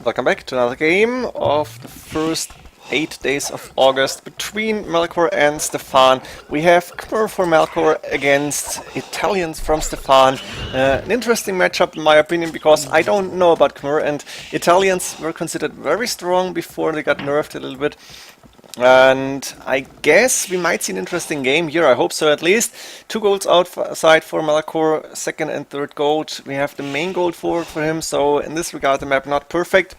Welcome back to another game of the first 8 days of August between Melkor and Stefan. We have Khmer for Melkor against Italians from Stefan. An interesting matchup in my opinion, because I don't know about Khmer, and Italians were considered very strong before they got nerfed a little bit. And I guess we might see an interesting game here, I hope so at least. 2 golds outside for Melkor, second and third gold. We have the main gold forward for him, so in this regard the map not perfect.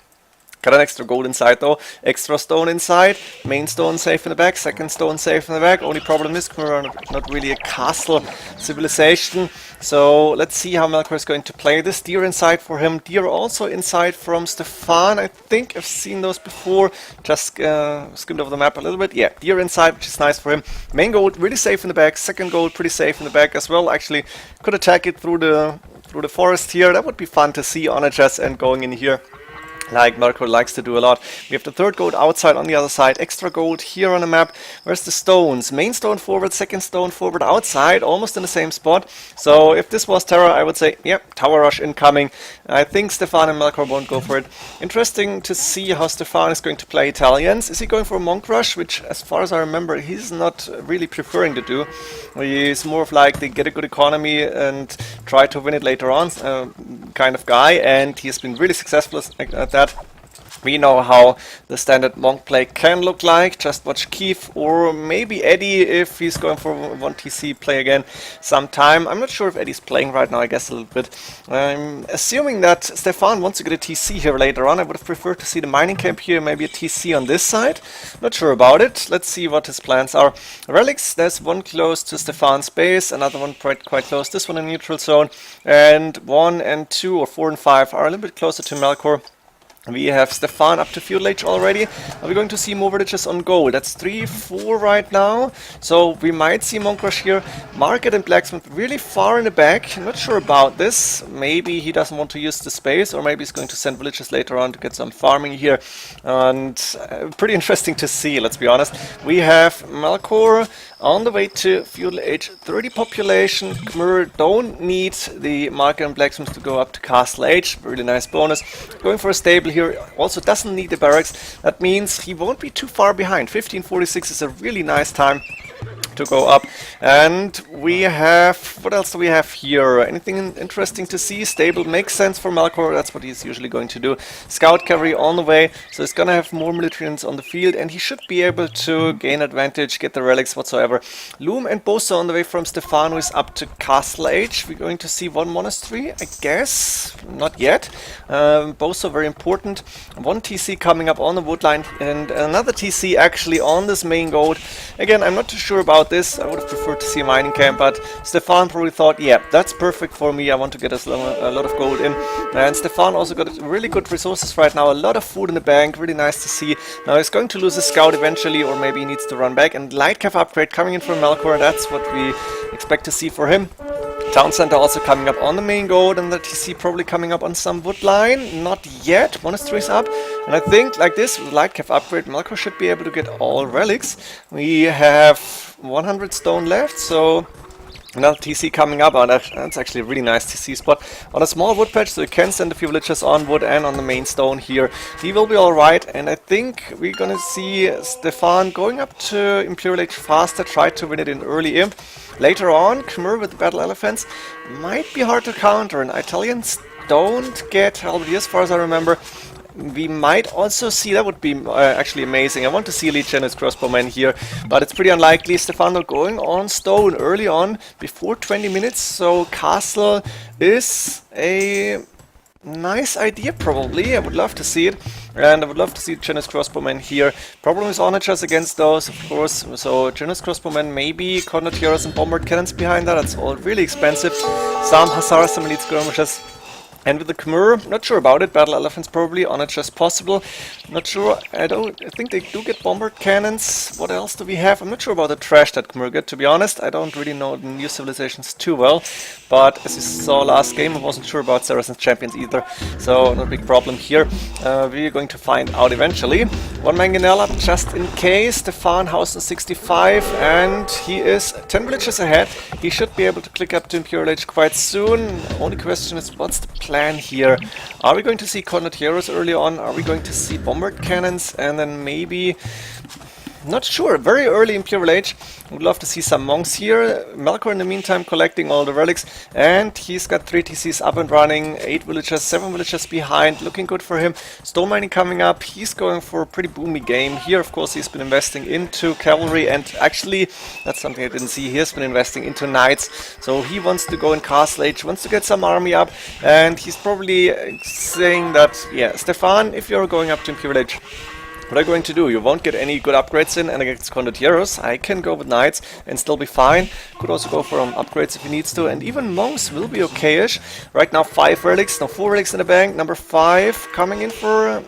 Got an extra gold inside though, extra stone inside, main stone safe in the back, second stone safe in the back. Only problem is Khmer are not really a castle civilization, so let's see how Melkor is going to play this. Deer inside for him, deer also inside from Stefan. I think I've seen those before, just skimmed over the map a little bit. Yeah, deer inside, which is nice for him. Main gold really safe in the back, second gold pretty safe in the back as well. Actually could attack it through the forest here. That would be fun to see on a chest and going in here, like Melkor likes to do a lot. We have the third gold outside on the other side, extra gold here on the map. Where's the stones? Main stone forward, second stone forward outside, almost in the same spot. So if this was Terra, I would say, yep, tower rush incoming. I think Stefan and Melkor won't go for it. Interesting to see how Stefan is going to play Italians. Is he going for a monk rush, which as far as I remember he's not really preferring to do. He's more of like the get a good economy and try to win it later on kind of guy, and he's been really successful at that. We know how the standard monk play can look like. Just watch Keith or maybe Eddie if he's going for 1 TC play again sometime. I'm not sure if Eddie's playing right now, I guess a little bit. I'm assuming that Stefan wants to get a TC here later on. I would have preferred to see the mining camp here, maybe a TC on this side. Not sure about it. Let's see what his plans are. Relics, there's one close to Stefan's base, another one quite close, this one in neutral zone, and 1 and 2 or 4 and 5 are a little bit closer to Melkor. We have Stefan up to feudal age already. Are we going to see more villages on gold? That's 3, 4 right now. So we might see Monk Rush here. Market and Blacksmith really far in the back. I'm not sure about this. Maybe he doesn't want to use the space, or maybe he's going to send villages later on to get some farming here. And pretty interesting to see, let's be honest. We have Melkor on the way to feudal age 30 population. Khmer don't need the Market and Blacksmith to go up to castle age. Really nice bonus. Going for a stable here, also doesn't need the barracks. That means he won't be too far behind. 1546 is a really nice time to go up. And we have, what else do we have here? Anything interesting to see? Stable makes sense for Melkor, that's what he's usually going to do. Scout cavalry on the way, so he's gonna have more militarians on the field, and he should be able to gain advantage, get the relics whatsoever. Loom and Bosa on the way from Stefan, who is up to castle age. We're going to see 1 monastery, I guess. Not yet. Bosa very important. 1 TC coming up on the wood line, and another TC actually on this main gold. Again, I'm not too sure about this. I would have preferred to see a mining camp, but Stefan probably thought, yeah, that's perfect for me. I want to get a lot of gold in. And Stefan also got really good resources right now. A lot of food in the bank. Really nice to see. Now he's going to lose his scout eventually, or maybe he needs to run back. And light cav upgrade coming in from Melkor. That's what we expect to see for him. Town center also coming up on the main gold, and the TC probably coming up on some wood line. Not yet. Monastery's up. And I think like this, with light cav upgrade, Melkor should be able to get all relics. We have 100 stone left, so another TC coming up. That's actually a really nice TC spot on a small wood patch, so you can send a few villagers on wood and on the main stone here. He will be alright, and I think we're gonna see Stefan going up to Imperial Age faster, try to win it in early imp. Later on, Khmer with the battle elephants might be hard to counter, and Italians don't get halberdiers as far as I remember. We might also see, that would be actually amazing. I want to see Legion as crossbowmen here, but it's pretty unlikely. Stefano going on stone early on, before 20 minutes, so castle is a nice idea probably. I would love to see it, and I would love to see generous crossbowmen here. Problem is onagers against those, of course, so generous crossbowmen, maybe condotieros and bombard cannons behind that. That's all really expensive. Some hussars, some elite skirmishers. And with the Khmer, not sure about it. Battle elephants probably, onagers possible. Not sure. I think they do get bombard cannons. What else do we have? I'm not sure about the trash that Khmer get, to be honest. I don't really know the new civilizations too well. But as you saw last game, I wasn't sure about Saracen's champions either. So no big problem here. We're going to find out eventually. 1 mangonella just in case. Stefan house in 65, and he is 10 villages ahead. He should be able to click up to Imperial Age quite soon. Only question is, what's the plan plan here? Are we going to see Conquerors early on? Are we going to see bombard cannons? And then maybe... Not sure, very early Imperial Age. Would love to see some monks here. Melkor in the meantime collecting all the relics, and he's got 3 TCs up and running, 8 villagers, 7 villagers behind, looking good for him. Stone mining coming up, he's going for a pretty boomy game. Here of course he's been investing into cavalry, and actually, that's something I didn't see, he has been investing into knights. So he wants to go in Castle Age, wants to get some army up, and he's probably saying that, yeah, Stefan, if you're going up to Imperial Age, what are you going to do? You won't get any good upgrades in, and against Conquerors I can go with knights and still be fine. Could also go for upgrades if he needs to, and even monks will be okay-ish. Right now 5 relics, now 4 relics in the bank, number 5 coming in for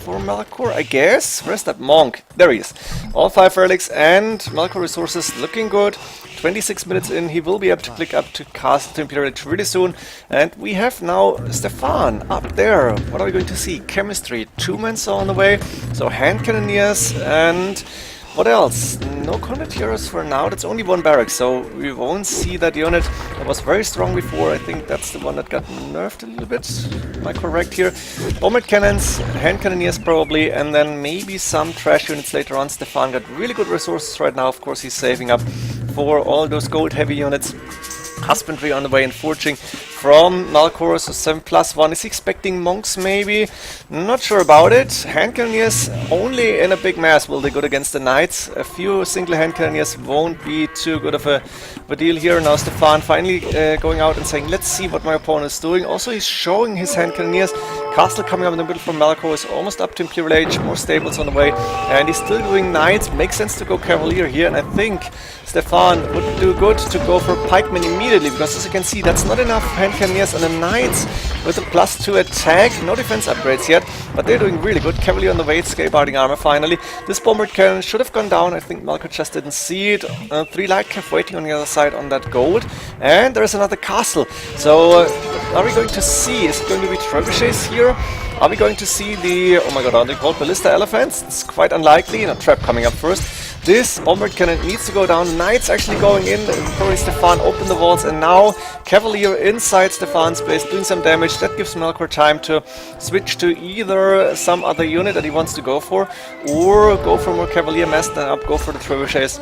Melkor, I guess. Where's that monk? There he is. All 5 relics and Melkor resources looking good. 26 minutes in, he will be able to click up to Castle Imperial Age really soon. And we have now Stefan up there. What are we going to see? Chemistry, 2 men saw on the way. So hand cannoneers and... what else? No Conquerors for now, that's only 1 barrack, so we won't see that unit. That was very strong before, I think that's the one that got nerfed a little bit. Am I correct here? Bombard cannons, hand cannoneers probably, and then maybe some trash units later on. Stefan got really good resources right now, of course he's saving up for all those gold heavy units. Husbandry on the way and forging from Melkor, so 7+1. Is he expecting monks maybe? Not sure about it. Hand cannoneers only in a big mass will they go against the knights. A few single hand cannoneers won't be too good of a deal here. Now Stefan finally going out and saying, let's see what my opponent is doing. Also he's showing his hand cannoneers. Castle coming up in the middle from Melkor is almost up to Imperial Age, more stables on the way, and he's still doing knights. Makes sense to go cavalier here, and I think Stefan would do good to go for pikemen immediately, because as you can see, that's not enough hand cannoneers, and the knights with a +2 attack, no defense upgrades yet, but they're doing really good. Cavalier on the way, skateboarding armor finally. This bombard cannon should have gone down, I think Melkor just didn't see it. 3 light cav waiting on the other side on that gold, and there's another castle. So are we going to see, is it going to be trebuchets here? Are we going to see the, oh my god, are they called ballista elephants? It's quite unlikely. A trap coming up first. This bombard cannon needs to go down. The knights actually going in. Probably Stefan open the walls, and now cavalier inside Stefan's base doing some damage. That gives Melkor time to switch to either some other unit that he wants to go for, or go for more cavalier mass, then up go for the trebuchets.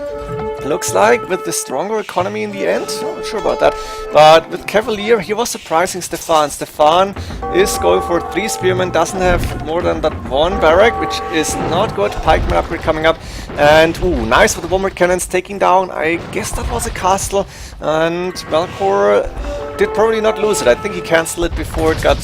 Looks like with the stronger economy in the end, I'm not sure about that, but with Cavalier he was surprising Stefan. Stefan is going for 3 spearmen, doesn't have more than that 1 barrack, which is not good. Pikeman upgrade coming up, and ooh, nice with the bombard cannons taking down, I guess that was a castle, and Melkor did probably not lose it. I think he cancelled it before it got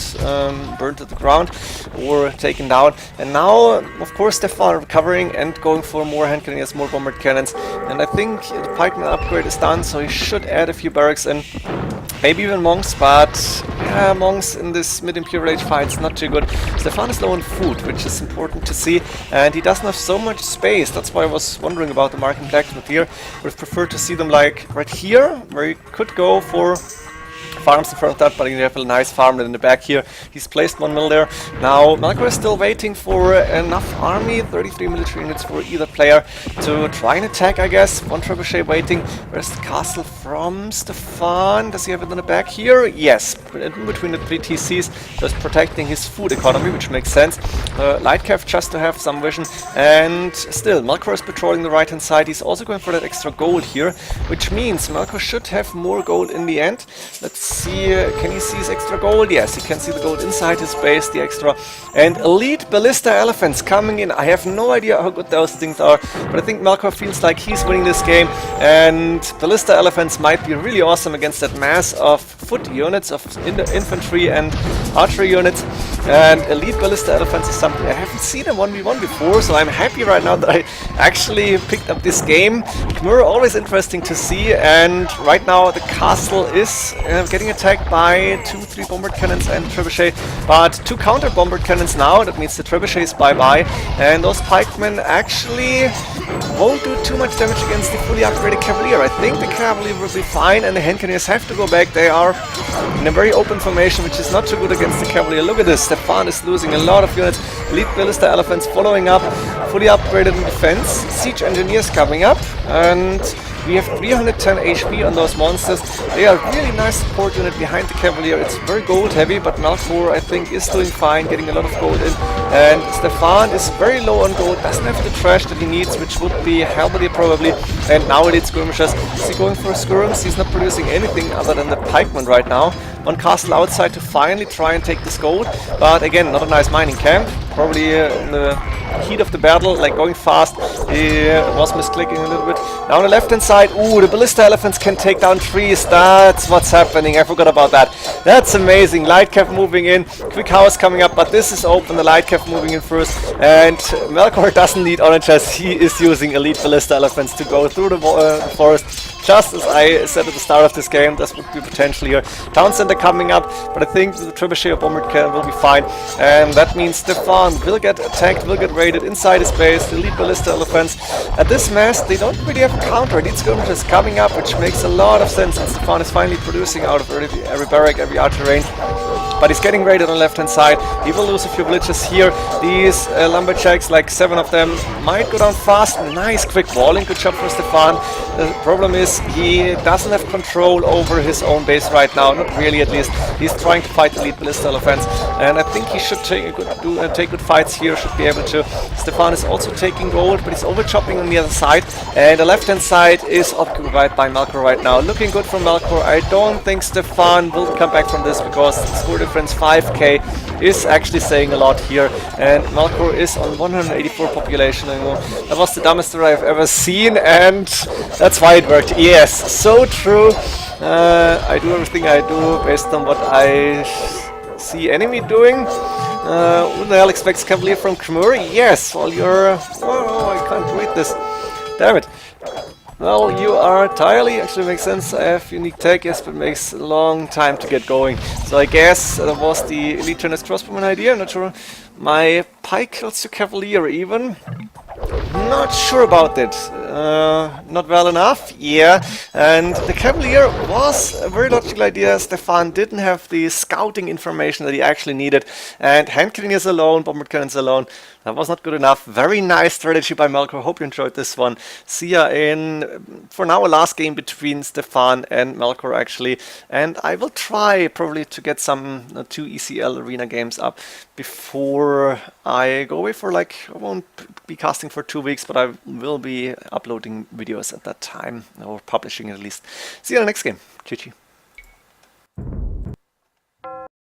burned to the ground or taken down. And now, of course, Stefan recovering and going for more hand cannoneers, more bombard cannons. And I think the pikeman upgrade is done, so he should add a few barracks in. Maybe even monks, but yeah, monks in this mid-Imperial Age fight is not too good. Stefan is low on food, which is important to see, and he doesn't have so much space. That's why I was wondering about the Marking Blacksmith here. Would have preferred to see them like right here, where you could go for farms in front of that, but you have a nice farmland in the back here. He's placed 1 mill there. Now Melkor is still waiting for enough army, 33 military units for either player to try and attack, I guess. 1 trebuchet waiting. Where's the castle from Stefan? Does he have it in the back here? Yes, in between the 3 TCs, just protecting his food economy, which makes sense. Light cav just to have some vision, and still Melkor is patrolling the right hand side. He's also going for that extra gold here, which means Melkor should have more gold in the end. Let's see, can he see his extra gold? Yes, he can see the gold inside his base, the extra. And elite ballista elephants coming in. I have no idea how good those things are, but I think Melkor feels like he's winning this game, and ballista elephants might be really awesome against that mass of foot units, of infantry and archery units. And elite ballista elephants is something I haven't seen in 1v1 before, so I'm happy right now that I actually picked up this game. Khmer, always interesting to see, and right now the castle is getting attacked by 2-3 bombard cannons and trebuchet, but 2 counter bombard cannons now. That means the trebuchet is bye-bye, and those pikemen actually won't do too much damage against the fully upgraded cavalier. I think the cavalier will be fine, and the hand cannoneers have to go back. They are in a very open formation, which is not too good against the cavalier. Look at this, Stefan is losing a lot of units. Elite ballista elephants following up, fully upgraded in defense. Siege engineers coming up, and We have 310 HP on those monsters. They are really nice support unit behind the Cavalier. It's very gold heavy, but Malcor I think is doing fine, getting a lot of gold in. And Stefan is very low on gold, doesn't have the trash that he needs, which would be Halberdier probably. And now it needs skirmishers. Is he going for skirms? He's not producing anything other than the pikeman right now. One castle outside to finally try and take this gold. But again, not a nice mining camp. Probably in the heat of the battle, like going fast, he was misclicking a little bit. Now on the left hand side, ooh, the ballista elephants can take down trees. That's what's happening. I forgot about that. That's amazing. Light Cav moving in, quick house coming up, but this is open. The Light Cav moving in first, and Malcor doesn't need oranges. He is using elite ballista elephants to go through the forest. Just as I said at the start of this game, this would be potentially a town center coming up, but I think the trebuchet or bomber cannon will be fine, and that means Stefan will get attacked, will get raided inside his base. The elite ballista elephants at this mass, they don't really have a counter. Elite skirmishers coming up, which makes a lot of sense, and Stefan is finally producing out of every barrack, every archer range. But he's getting raided on the left hand side. He will lose a few villages here. These lumberjacks, like 7 of them, might go down fast. Nice quick walling, good job for Stefan. The problem is he doesn't have control over his own base right now, not really at least. He's trying to fight the elite ballista elephants, and I think he should take good fights here, should be able to. Stefan is also taking gold, but he's over chopping on the other side, and the left hand side is occupied by Malcor right now. Looking good for Malcor. I don't think Stefan will come back from this, because the score difference 5k is actually saying a lot here, and Malcor is on 184 population. That was the dumbest error I've ever seen, and that's why it worked. Yes, so true. I do everything I do based on what I see enemy doing. Who the hell expects Cavalier from Khmer? Yes, well you're... Oh, I can't read this. Damn it. Well, you are entirely, actually makes sense. I have unique tech, yes, but it makes a long time to get going. So I guess that was the elite trainers crossbowman idea, I'm not sure. My pike kills the Cavalier even. Not sure about it. Not well enough, yeah. And the Cavalier was a very logical idea. Stefan didn't have the scouting information that he actually needed. And hand cannoneers alone, bomber cannons alone, that was not good enough. Very nice strategy by Malcor. Hope you enjoyed this one. See ya in, for now, a last game between Stefan and Malcor actually. And I will try probably to get some 2 ECL arena games up before I go away for like, I won't be casting for 2 weeks, but I will be uploading videos at that time, or publishing at least. See you in the next game. GG.